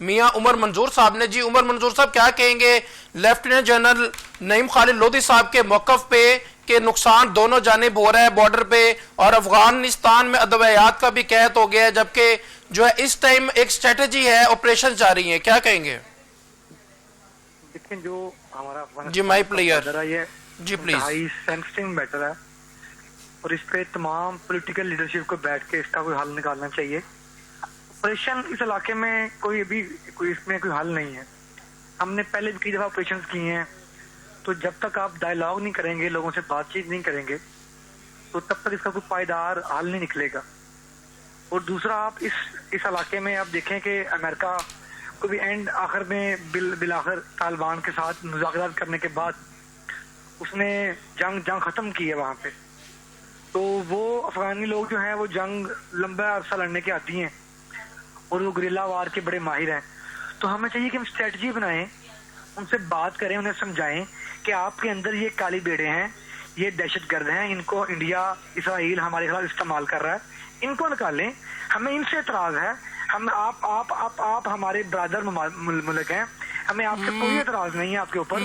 میاں عمر منظور صاحب نے. جی عمر منظور صاحب کیا کہیں گے لیفٹیننٹ جنرل نعیم خالد لودھی صاحب کے موقف پہ کہ نقصان دونوں جانب ہو رہا ہے بارڈر پہ اور افغانستان میں ادویات کا بھی قحط ہو گیا ہے جبکہ جو ہے اس ٹائم ایک سٹریٹجی ہے آپریشن جاری ہیں, کیا کہیں گے؟ دیکھیں جو ہمارا جی مائی پلیئر جی پلیز سینسٹنگ میٹر ہے اور اس پہ تمام پولیٹیکل لیڈرشپ کو بیٹھ کے اس کا کوئی حل نکالنا چاہیے. آپریشن اس علاقے میں کوئی اس میں کوئی حل نہیں ہے. ہم نے پہلے بھی کئی دفعہ آپریشن کیے ہیں, تو جب تک آپ ڈائیلاگ نہیں کریں گے, لوگوں سے بات چیت نہیں کریں گے, تو تب تک اس کا کوئی پائیدار حل نہیں نکلے گا. اور دوسرا آپ اس علاقے میں آپ دیکھیں کہ امریکہ کو بھی اینڈ آخر میں بالآخر طالبان کے ساتھ مذاکرات کرنے کے بعد اس نے جنگ ختم کی ہے وہاں پہ. تو وہ افغانی لوگ جو ہیں وہ جنگ لمبا عرصہ لڑنے کے عادی ہیں اور وہ گریلا وار کے بڑے ماہر ہیں. تو ہمیں چاہیے کہ ہم اسٹریٹجی بنائیں, ان سے بات کریں, انہیں سمجھائیں کہ آپ کے اندر یہ کالی بیڑے ہیں, یہ دہشت گرد ہیں, ان کو انڈیا اسرائیل ہمارے خلاف استعمال کر رہا ہے, ان کو نکالیں. ہمیں ان سے اعتراض ہے, ہم آپ ہمارے برادر ملک ہیں, ہمیں آپ سے کوئی اعتراض نہیں ہے آپ کے اوپر.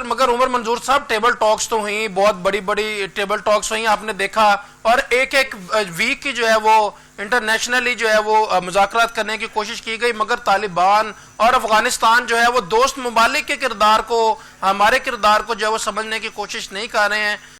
مگر عمر منظور صاحب ٹیبل ٹاکس تو ہوئی, بہت بڑی بڑی ٹیبل ٹاکس ہوئی, آپ نے دیکھا, اور ایک ویک کی جو ہے وہ انٹرنیشنلی جو ہے وہ مذاکرات کرنے کی کوشش کی گئی, مگر طالبان اور افغانستان جو ہے وہ دوست ممالک کے کردار کو, ہمارے کردار کو جو ہے وہ سمجھنے کی کوشش نہیں کر رہے ہیں.